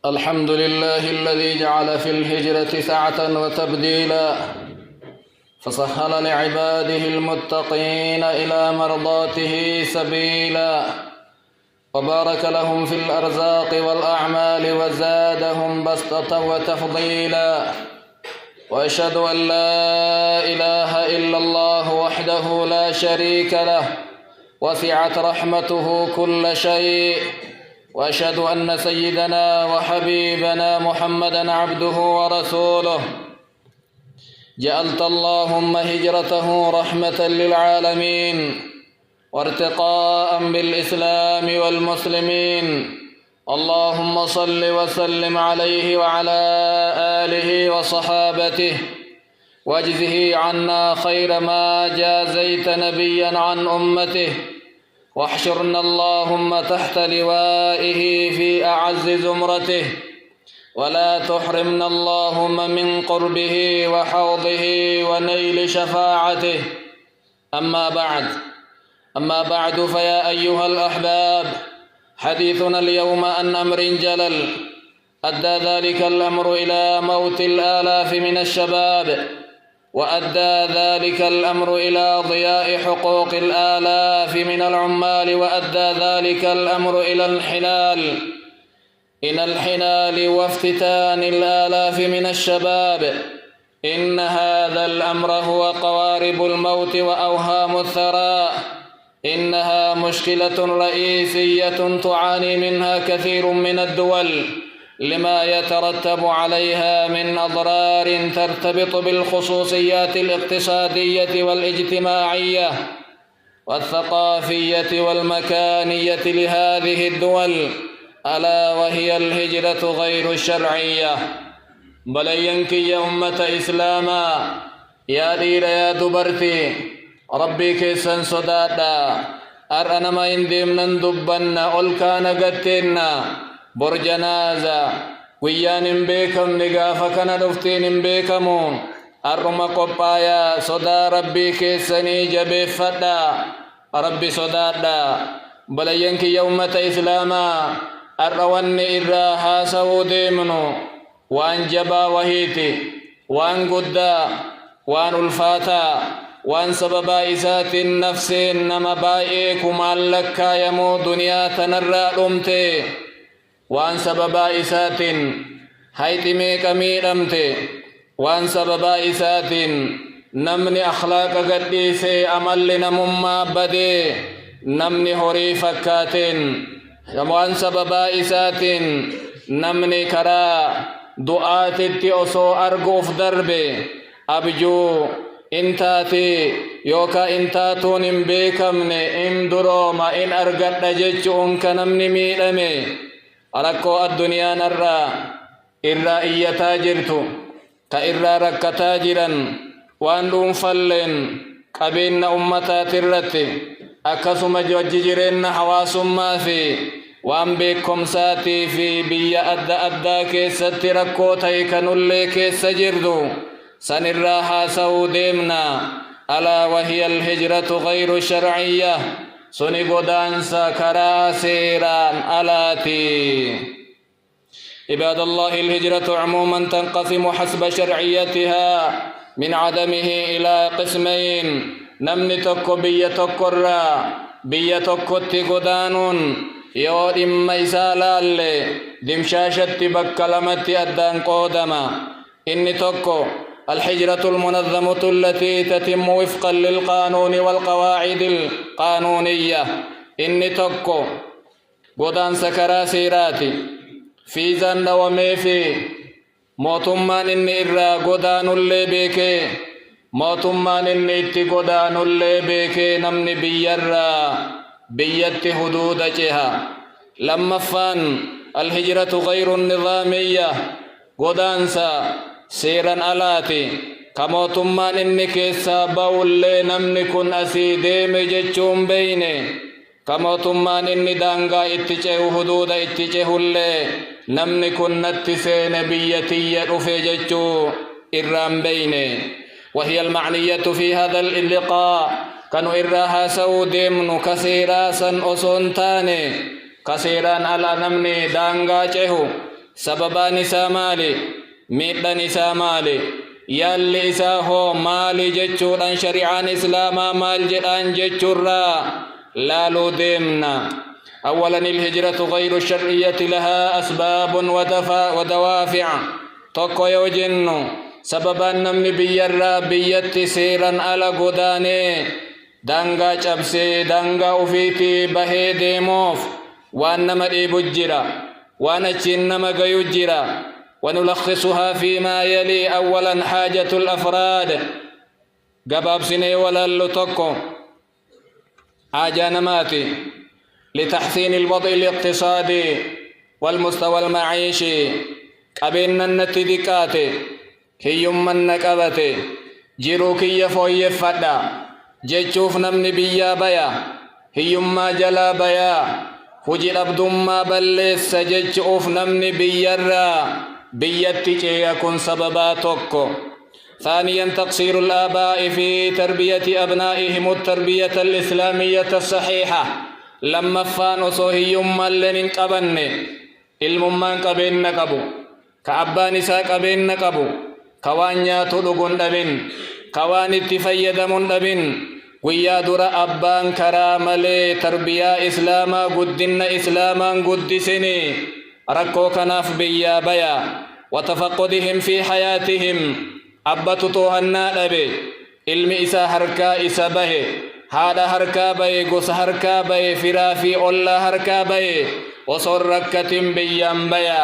الحمد لله الذي جعل في الهجرة سعة وتبديلا، فسهل لعباده المتقين إلى مرضاته سبيلا، وبارك لهم في الأرزاق والأعمال وزادهم بسطة وتفضيلا. وأشهد أن لا إله إلا الله وحده لا شريك له وسعت رحمته كل شيء. وأشهد أن سيدنا وحبيبنا محمدًا عبده ورسوله، جعلت اللهم هجرته رحمة للعالمين وارتقاء بالإسلام والمسلمين. اللهم صل وسلم عليه وعلى آله وصحابته، واجزه عنا خير ما جازيت نبيًا عن أمته، واحشرنا اللهم تحت لوائه في أعز زمرته، ولا تحرمنا اللهم من قربه وحوضه ونيل شفاعته. أما بعد فيا أيها الأحباب، حديثنا اليوم عن أمر جلل أدى ذلك الأمر إلى موت الآلاف من الشباب، وأدى ذلك الأمر إلى ضياع حقوق الآلاف من العمال، وأدى ذلك الأمر إلى الحنال وافتتان الآلاف من الشباب. إن هذا الأمر هو قوارب الموت وأوهام الثراء. إنها مشكلة رئيسية تعاني منها كثير من الدول لما يترتب عليها من أضرار ترتبط بالخصوصيات الاقتصادية والاجتماعية والثقافية والمكانية لهذه الدول، ألا وهي الهجرة غير الشرعية. بلينك يا أمة إسلاما، يا دير يا دبرتي، ربي كيسن صدادا أرأنا ما يندمنا دبنا ألكان قتنا برجنازة ويان بيكم نقافكنا دفتين بيكمون أرما قبايا صدا ربي كيسني جبي فدا ربي صدادا. بلينك يومة إسلاما أروان إراها سودي منو وان جبا وهيتي وان قدا وان الفاتا وان سببا إسات النفس نما بايكم علكا يمو دنيا تنرى أمتي وان سببا إسات هيتمي كميرمتي وان سببا إسات نمني أخلاق قديسي أمل نمما بدي نمني هوري فكاتين وان سببا إسات نمني كرا دعاتي أسو أرقوف دربي أبجو انتاتي يوكا انتاتون ان بيكمني ان دروما ان أرقد جيتشون كنمني ميلمي أركو الدنيا نرى إرى إيا تاجرتو كإرى رك تاجرا وان دون فلن قبين أمتا ترتي أكسم جوججرين حواس ما في وان بيكم ساتي في بيا أدى كيست ركو تيكنو اللي كيس جردو سنراها سوديمنا، ألا وهي الهجرة غير الشرعية. سني قدانسا كراسيران ألاتي. عباد الله، الهجرة عموما تنقسم حسب شرعيتها من عدمه إلى قسمين: نمني تكو بيا تكرا بيا تكوتي قدانون يو إما إسالالي دمشاشت بكلمتي أدان قودما. إني تكو الحجرة المنظمة التي تتم وفقا للقانون والقواعد القانونية. إني تكو قدان سكرا سيراتي في زن وميفي موتمان إني إرى قدان اللي بيكي موتمان إني إتي قدان اللي بيكي نمني بيرا بيت حدود جها. لما فان الهجرة غير النظامية قدانسا سيران ألاتي كموتمان إني كيسا باولي نمني كن أسيدي مججون بيني كموتمان إني دانغا اتجه حدود اتجه اللي نمني كن نتسين بيتي رفججو إرام بيني. وهي المعنية في هذا اللقاء كانوا إراها سودي من كثيرا سن أسونتاني كثيرا على نمني دانغا جهو sababaan isaa maali miidhaan isaa maali yaalli isaa hoo maali jechuudhaan shari'aan islaamaa maal jedhaan jechuurraa laaluu deemna. أولا الهجرة غير الشرعية لها أسباب ودوافع tokko yoo jennu sababaan namni biyyarraa biyyatti seeran ala godaanee daangaa cabsee daangaa ofiitii bahee deemuuf waan nama dhiibu jira waan achiin nama gayu jira. ونلخصها فيما يلي. أولا حاجة الأفراد قباب سنة ولا اللتوكو آجانماتي لتحسين الوضع الاقتصادي والمستوى المعيشي قبلنا النتذكات هي من نقبت جيروكي يفوي فدا جيشوف نمني بيا بيا هي ما جلا بيا هجي عبد ما بلس جيشوف نمني بيا بيتي يكون سبباتك. ثانيا تقصير الآباء في تربية أبنائهم التربية الإسلامية الصحيحة. لما فانوا صهي ملن قبن الممان قبن قبو كأبان سا قبن قبو كوانيا تلقون دبن كوان اتفيدمون دبن ويا در أبان كرامل تربية إسلاما قدن إسلاما قدسني ركو كناف بيا بيا وتفقدهم في حياتهم أبتطوها النادب علم إسا هركا إسا به هذا هركا بي قص هركا بي فرافي أولا هركا بي وصر ركة بيام بيا.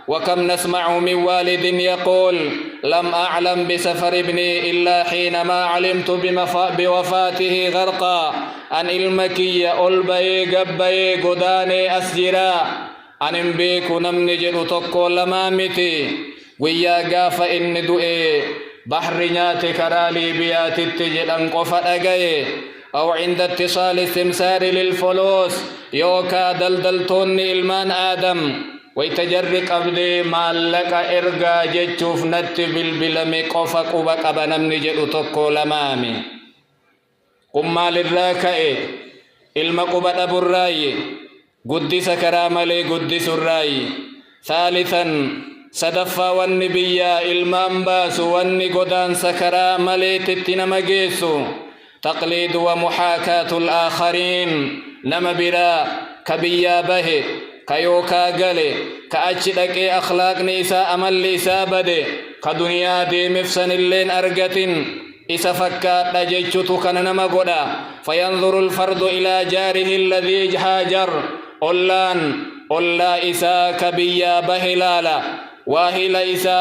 وكم نسمع من والد يقول لم أعلم بسفر ابني إلا حينما علمت بوفاته غرقا أن المكية أولبي قبي قداني أسجرا أن بيك نمنجل تقو لمامتي ويا قاف إن دوئي بحر نياتي كرالي بيات التجل أنقف أقاي أو عند اتصال السمسار للفلوس يوكا دلدلتوني المان آدم ويتجرق أبدي مالك إرقا جتشوف نت بالبلمي قفق وبقب نمنجل تقو لمامي قم للراكئ المقبة أبو الراي قدس كراملي قدس الراي. ثالثا صدفا والنبيا المان باس واني قدان سكرا مليت التنمجيسو تقليد ومحاكاة الآخرين نما برا كبيا به كيوكا قلي كأجدك أخلاق نيسا أمل ليسا بدي كدنيا دي مفسن اللين أرقتين إسا فكات لجيشتو كان نما قدا فينظر الفرد إلى جاره الذي هاجر أولا إسا كبيا به لالا واهل إسا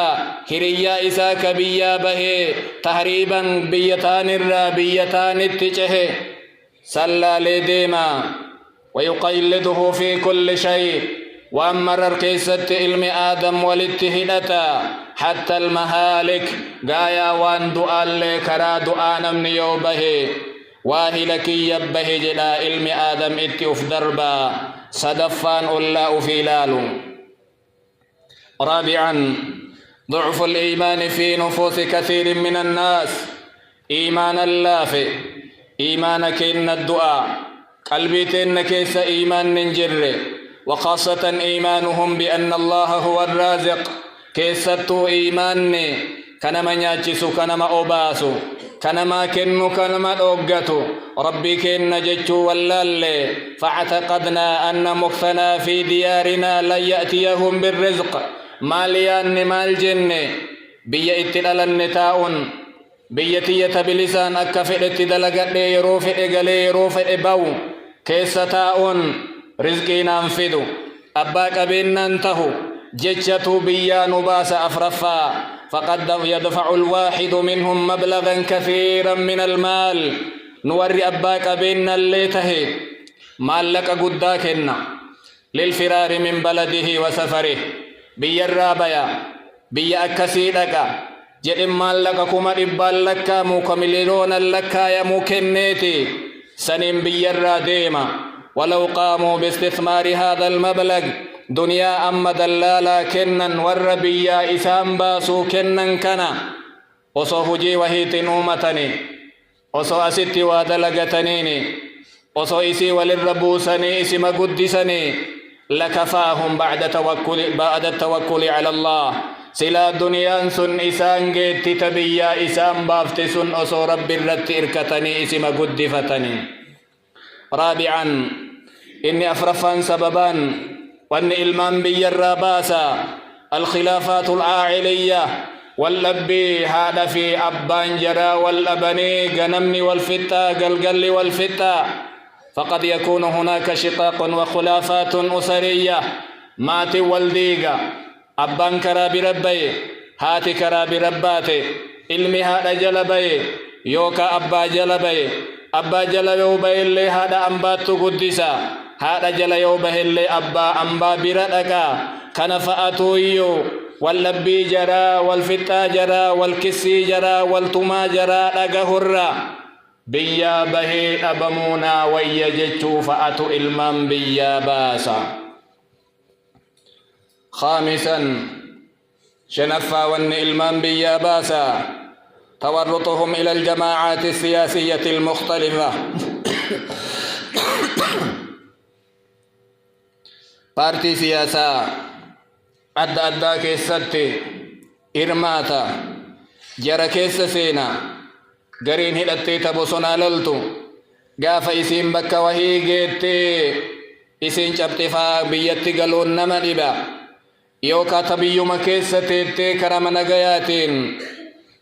هريا إسا كبيا به تهريبا بيتان الرابيتان التجه سلا لديما ويقيلده في كل شيء. وأمر كيسة علم آدم والاتهدتا حتى المهالك قايا وان دعا لكرا دعا نمني يوبه واهلك يبه جدا علم آدم اتف دربا صدفان الله في لالو. رابعا ضعف الإيمان في نفوس كثير من الناس. إيمان اللافئ إيمانك إن الدعاء قلبيتين كيس إيمان ننجر وخاصة إيمانهم بأن الله هو الرازق كيستو إيماني كنما نياتشسو كنما أوباسو كنما كنو كنما أوغتو ربي كن جتشو واللالي فاعتقدنا أن مكثنا في ديارنا لن يأتيهم بالرزق ماليان مال جنة بيا اتلال النتاؤن بيتية بلسان أكفئ اتدلقت يروفئ قلي يروفئ باو كيستاؤن رزقي ننفذ أباك بينا انتهوا جتشتو بيا نباس أفرفا فقد يدفع الواحد منهم مبلغا كثيرا من المال نوري أباك بينا الليته مال لك قداكنا للفرار من بلده وسفره بيا الرابيا بيا أكسيدك جئ مال لك كما إبال لك مكملون لك يا مكنيتي سنين بيا الراديما ولو قاموا باستثمار هذا المبلغ دنيا أما دلالا كنن والربيا إسام باسو كنن كنا وصو هجي وهيت نومتني وصو أستي ودلغتنيني وصو إسي وللربوسني إسي مقدسني لكفاهم بعد التوكل على الله سلا دنيا سن إسان جيت تبيا إسان بافت سن أسو رب الرت إركتني اسم قدفتني رابعا إني أفرفان سببا وأن إلمان بي الراباسا الخلافات العائلية واللبي هذا في أبان جرا والأبني غنمني والفتة قلقل والفتة فقد يكون هناك شقاق وخلافات أسرية مات والديقة أبان كرا بربي هاتي كرا برباتي علمي هذا جلبي يوكا أبا جلبي أبا جلبي اللي هذا أنبات قدسا هذا جلبي اللي أبا أنبا بردك كان فأتويو واللبي جرا والفتا جرا والكسي جرا والتما جرا لقهر بيا به أبمونا ويجتشو فأتو إلمان بيا باسا خامسا شنفا ون إلمان بيا باسا تورطهم إلى الجماعات السياسية المختلفة بارتي سياسة أدى كيستي إرماتا جرى كيس سينا قرين هدتي تبصنا للتو قاف إسين بك وهي جيتي إسين شبتفا بيتي قلون نمالبا يوكا تبيو مكيستي كرم نغياتين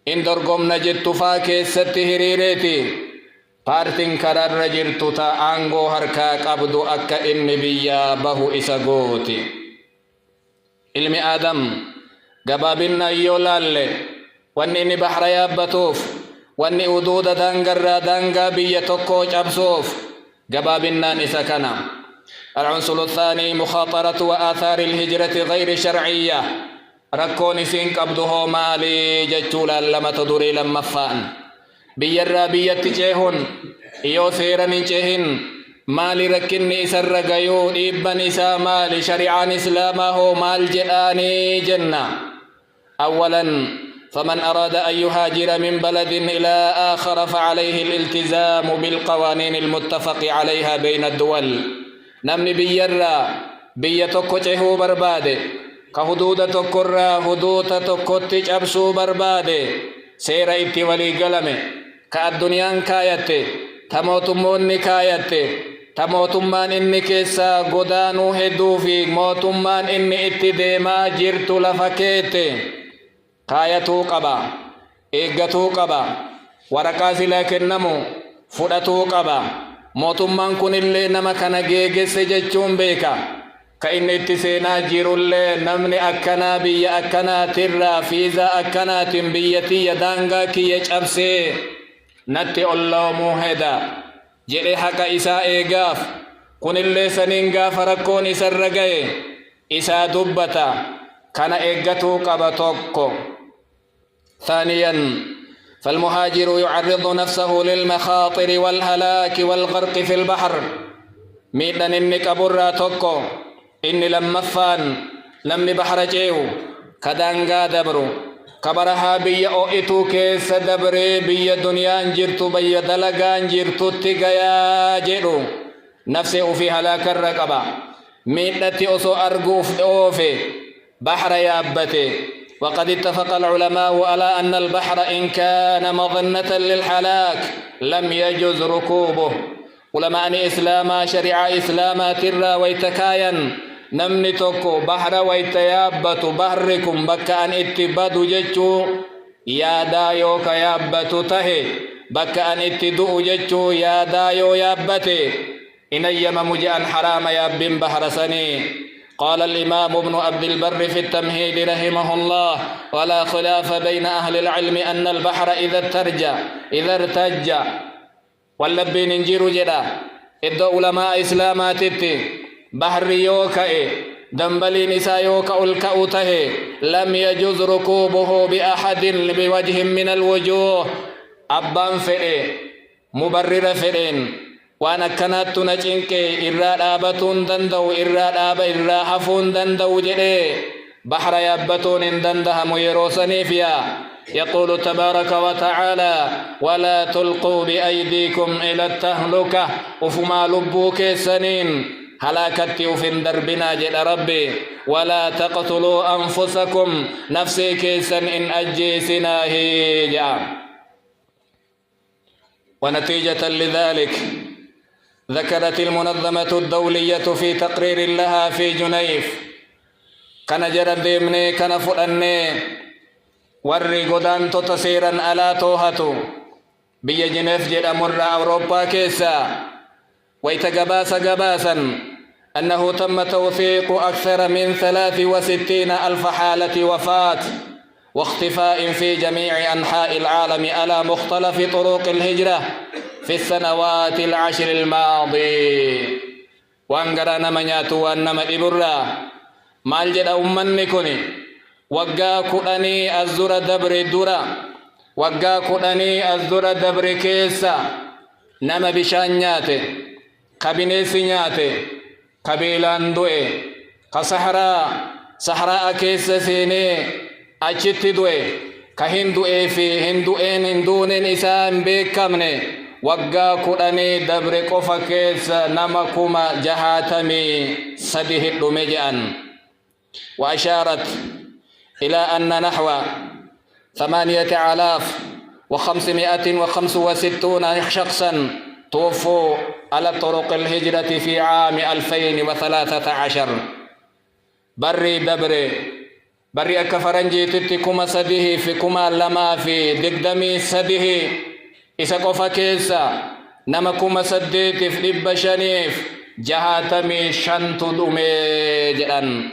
إن درقم نجد تفا كيستي هريريتي بارتين كرار رجرتو تا آنغو هركاك أبدو أكا إن بيا بهو إساقوتي ilmi adam gabaabinna yoo laalle wanni inni bahra yaabbatuuf wanni uduuda dangarraa dangaa biyya tokkoo cabsuuf gabaabinnaan isa kana. العنصر الثاني مخاطرة وآثار الهجرة غير شرعية ركون سين قبضه مالي جتولا لما تدري لما فان بيرا بيتجهن يو سيرن جهن مالي ركني سر غيو ابن إسا مالي شريعان إسلامه مال جلاني جنة. أولا فمن أراد أن يهاجر من بلد إلى آخر فعليه الالتزام بالقوانين المتفق عليها بين الدول. نمني بيرا بيتوكوته برباده كحدود تكرا حدود تكوتي أبسو برباده سيرا إتي ولي قلمه كالدنيا كايته تموتمون كايته تموتمان إني كيسا قدانو هدو في موتمان إني إتي ديما جرتو لفكيته كايتو قبا إيقتو قبا ورقاسي لكن نمو فدتو قبا موتمان كن اللي نما كان جيجس جتشون بيكا كأن اتسينا جيرو اللي نمني أكنا بي أكنا ترى فيزا أكنا تنبيتي يدانغا كي يجأبسي نتي الله موهدا جئي حقا إساء إيقاف كن اللي سننغا فرقون إسا رقاي إساء دبتا كان إيقاتو قبطوكو. ثانيا فالمهاجر يعرض نفسه للمخاطر والهلاك والغرق في البحر. ميدن إنك أبرا توكو إني لما فان لم بحر جيو كدانغا دبرو كبرها بي أوئتو كيس دبري بي دنيا انجرتو بي دلقا انجرتو تيغيا جيرو نفسه في هلاك الرقبة. ميدتي أسو أرقوف أوفي بحر يابتي. وقد اتفق العلماء على أن البحر إن كان مظنة للحلاك لم يجوز ركوبه. علماء إسلاما شريعة إسلاما ترى ويتكاين نمني توكو بحر ويتيابت بحركم بكا أن اتبادو ججو يا دايو كيابتو تهي بكا أن اتدو ججو يا دايو يابتي إنيما مجأن حرام يابن بحر سني. قال الإمام ابن عبد البر في التمهيد رحمه الله ولا خلاف بين أهل العلم أن البحر إذا ارتج واللبين ننجير جدا إدو علماء إسلامات بحر يوكا دنبلي نساء يوكا الكأوته لم يجوز ركوبه بأحد بوجه من الوجوه. أبان فئ مبرر فئن وانا كانت نجنك إراد آبتون دندو إراد آب إراد حفون دندو جدي بحر يابتون دندها ميروسني فيها. يقول تبارك وتعالى ولا تلقوا بأيديكم إلى التهلكة وفما لبوك سنين هلاكتي وفين دربنا جد ربي ولا تقتلوا أنفسكم نفسي كيسا إن أجيسنا هي. ونتيجة لذلك ذكرت المنظمة الدولية في تقرير لها في جنيف كان جرد ديمني كان فؤني ورّي قدان تسيرا ألا توهتو بيا جنيف جد أمر أوروبا كيسا ويتقباس قباسا أنه تم توثيق أكثر من 63 ألف حالة وفاة واختفاء في جميع أنحاء العالم على مختلف طرق الهجرة في السنوات العشر الماضية. وانقرانا منياتو وانما إبرا مالجد أمني كوني وقا كؤني الزر دبر درا وقا كؤني الزر دبر كيسا نما بشانياتي كابينيسي نياتي قبيلان دوئي صحراء كيسا سيني أجت دوئي كهندوئي في هندوئين هندونين إسان بيكامني وقا كؤني دبر قفا كيسا نما كما جهاتمي سديه الدمجان. وأشارت إلى أن نحو 8565 شخصا توفوا على طرق الهجرة في عام 2013. بري أكفرنجي تتكما سديه في كما لما في دقدمي سديه إساقف كيسا نما كما سديت في لبشانيف جهاتمي شنتو دومي جران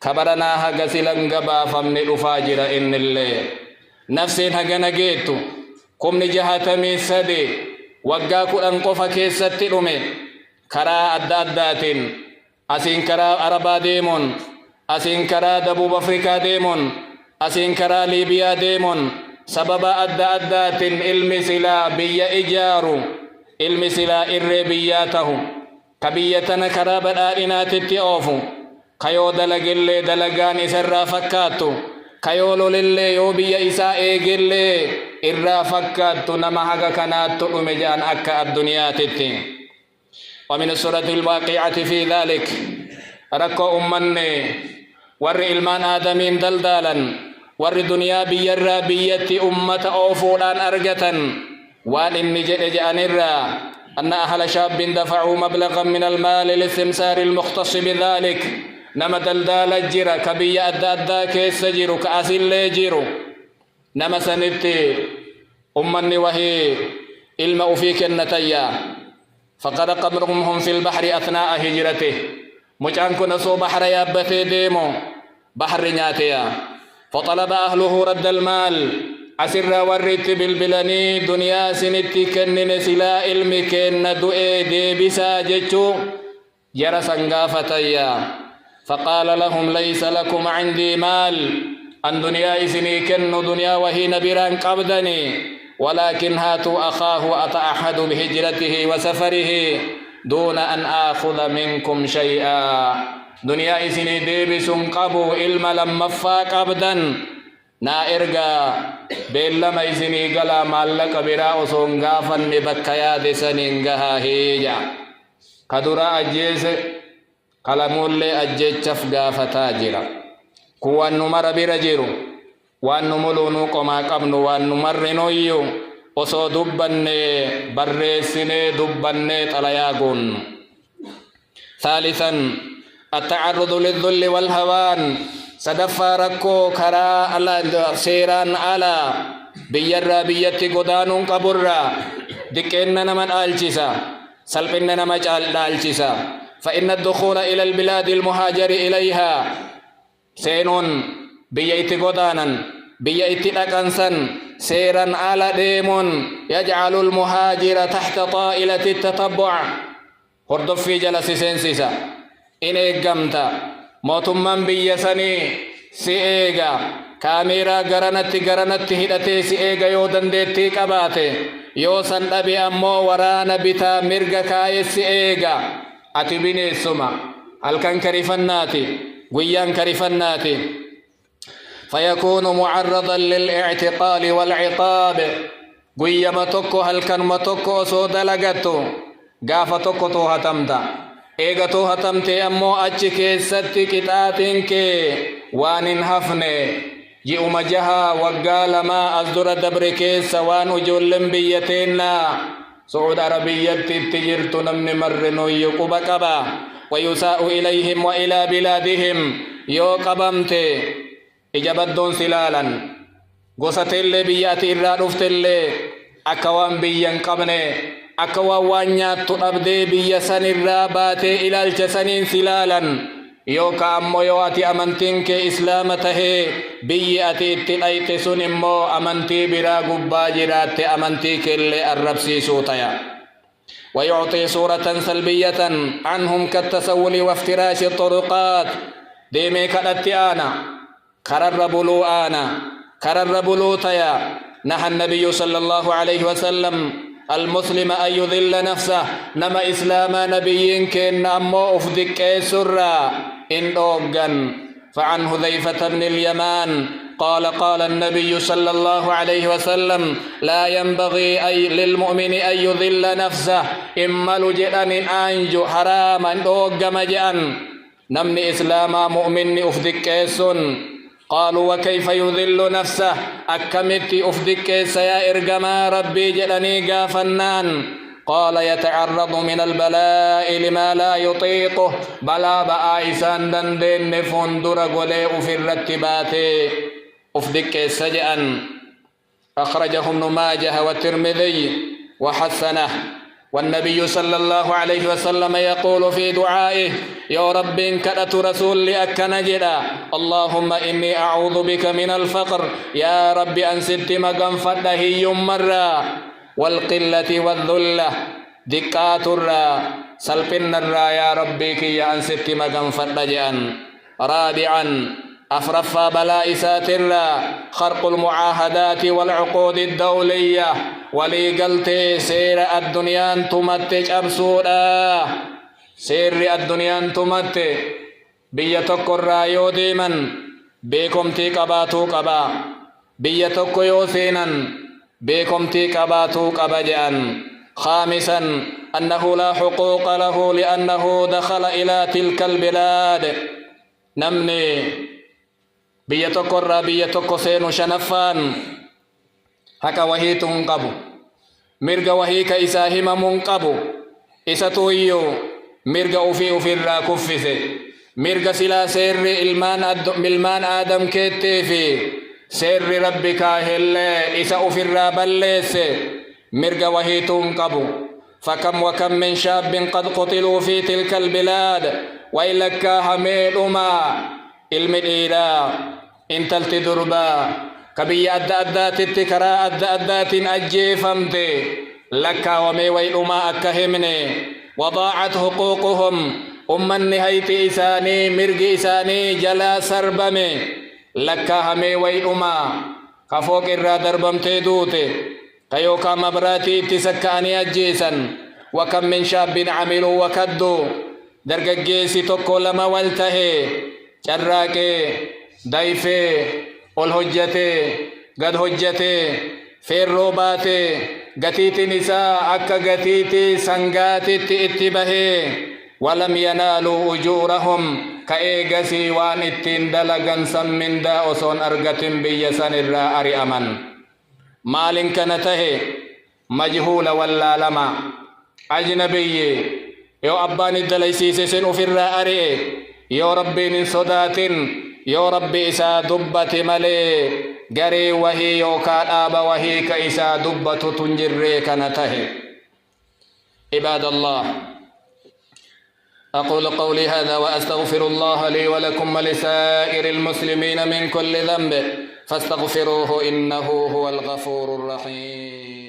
كبرنا هجا سيلان غبا فمن الفاجر إن الله نفسين هجا نجيتو كم نجهاتمي سدي وقا كلان قفا كيسا تلومي كرا أداتين أسين كرا أربا ديمون أسين كرا دبوب أفريكا ديمون أسين كرا ليبيا ديمون سبب أداتين المسلا بيا إجارو المسلا إربياته كبيتنا كرا بدائنات التئوفو كيو دلقلي دلقان سر فكاتو كيو للي يو بيا إساء إيقلي إرّا فكاتو نمحق كاناتو أمجان أكا الدنيا تتين. ومن السورة الواقعة في ذلك ركو أمني ور إلمان آدمين دلدالا ور دنيا بيرّا بيتي أمة أوفولان أرجتا وان إني جأن الرّا أن أهل شاب دفعوا مبلغا من المال للثمسار المختص بذلك نما دلدال جرا كبيا أدى كيس جيرو كأسل جيرو نما سنتي أمني وهي إلما فيك النتيا فقد قبرهم في البحر أثناء هجرته مجانك نسو بحر يابتي ديمو بحر نياتيا فطلب أهله رد المال أسر ورّت بالبلاني دنيا سنتي كنن سلا علمي كن دوئي دي بسا جيشو جرى سنغافتيا فقال لهم ليس لكم عندي مال أن دنيا إسني كن دنيا وهي نبران قبدني ولكن هاتوا أخاه أتأحد بهجرته وسفره دون أن آخذ منكم شيئا دنيا إسني ديبس قبو إلما لما فاق أبدا نا إرقا بيلما إسني قلا مالك براء سنغافا ببكيا دسنينغها هيجا كدرا أجيس قلمولي أجيتشف غافتا جرا كوان نمر برجيرو وان نملونو قما قبنو وان نمرنويو وصو دبني برسني دبني طلياغون. ثالثا التعرض للذل والهوان سدفاركو كرا على سيران على بيرا بيتي قدانون قبرا دكيننا من آلجسا سلبنا نمج آلجسا فإن الدخول إلى البلاد المهاجر إليها سينون بيتي قدانا بيتي لكنسا سيرا على ديمون يجعل المهاجر تحت طائلة التتبع هردف في جلس سينسيسا إن قمت موتمن بيسني سيئيغا كاميرا غرانت هدتي سيئيغا يو دندتي قباتي يو سندبي أمو ورانا بتا مرغا كاي سيئيغا أتبيني سما الكن كريفناتي ويان كريفناتي فيكون معرضا للاعتقال والعقاب قيما تكو هل كان ما تكو سود لغتو غافا تكو تو هتمتا eegatoo hatamtee ammoo achi keessatti qixaatiin kee waan hin hafne ji'uma jaha waggaa lamaa as dura dabre keessa waan ijoolleen biyya teennaa Saudi Arabiyyatti itti jirtu namni marrinuu quba qaba ويساء إليهم وإلى بلادهم يو قبمت إجابدون سلالا قصة اللي بياتي الرادفت اللي أكوان بيان قبني أكوان وانيات تنبدي بيسان الرابات إلى الجسنين سلالا يو كأمو يواتي أمنتين كإسلامته بياتي اتنأيت سنمو أمنتي برا قباجرات أمنتي كاللي الربسي سوتيا ويعطي صورة سلبية عنهم كالتسول وافتراش الطرقات ديمي كالاتيانا كرربلو آنا كرربلو تيا نهى النبي صلى الله عليه وسلم المسلم أن يذل نفسه نما إسلام نبي كن أمو أفدك سرا إن أوغن فعن حذيفة بن اليمان قال النبي صلى الله عليه وسلم لا ينبغي أي للمؤمن أن يذل نفسه إما لجأن أنجو حراما أوغم جأن نمني إسلاما مؤمن أفدك قالوا وكيف يذل نفسه أكمت أفدك سيا إرقما ربي جلني قافنان قال يتعرض من البلاء لما لا يطيقه بلا بآيسان دندن فندر قلي في الرتبات أفدك سجأا أخرجه ابن ماجه والترمذي وحسنه والنبي صلى الله عليه وسلم يقول في دعائه يا رب كدت رسول أكنجدا اللهم إني أعوذ بك من الفقر يا رب أنسدت مقام فده يمرا والقلة والذلة دكات الرا سلبن الرا يا ربي كي أنسدت مقام فده رابعا أفرف بلاء ساترا خرق المعاهدات والعقود الدولية ولي قلت سير الدنيا تمتج أبسودا سير الدنيا تمتج بيتك الرايو ديما بيكم تيكباتو كبا بيتك يوسينا بيكم تيكباتو كبجان خامسا أنه لا حقوق له لأنه دخل إلى تلك البلاد نمني بيتك الرا بيتك سين شنفان هكا وهي تنقبو مرغا وهي كإساهم منقبو إساتويو مرغا أفي الرا كفسي مرغا سلا سير إلمان آدم كتفي سير ربك هل إسا أفي الرا بلس مرغا وهي تنقبو فكم وكم من شاب قد قتلوا في تلك البلاد وإلك هميل المدينة انتلت دربا كبي أدات التكراء أدات أجيفمت لك ومي ويلما أكهمني وضاعت حقوقهم النهاية إساني مرق إساني جلا سربمي لك همي ويلما كفوق الرا دربمت دوتي كيوكا مبراتي تسكاني أجيسا وكم من شاب عملوا وكدوا درقجيسي تكو لما والتهي شراكي دايفي والهجتي قد هجتي فيروباتي قتيتي نساء أكا قتيتي سنقاتي اتبهي ولم ينالوا أجورهم كأيغسي وان اتين دلقا سمين دا أصون أرقتن بيسان الرائر أمن مال كانته مجهول ولا لما أجنبي يو أباني الدليسيس سنو في الرائر يا ربي من صدات يا ربي إسا دبت ملي قري وهي يوكاد آب وهي كإسا دبت تنجر كنته عباد الله أقول قولي هذا وأستغفر الله لي ولكم ولسائر المسلمين من كل ذنب فاستغفروه إنه هو الغفور الرحيم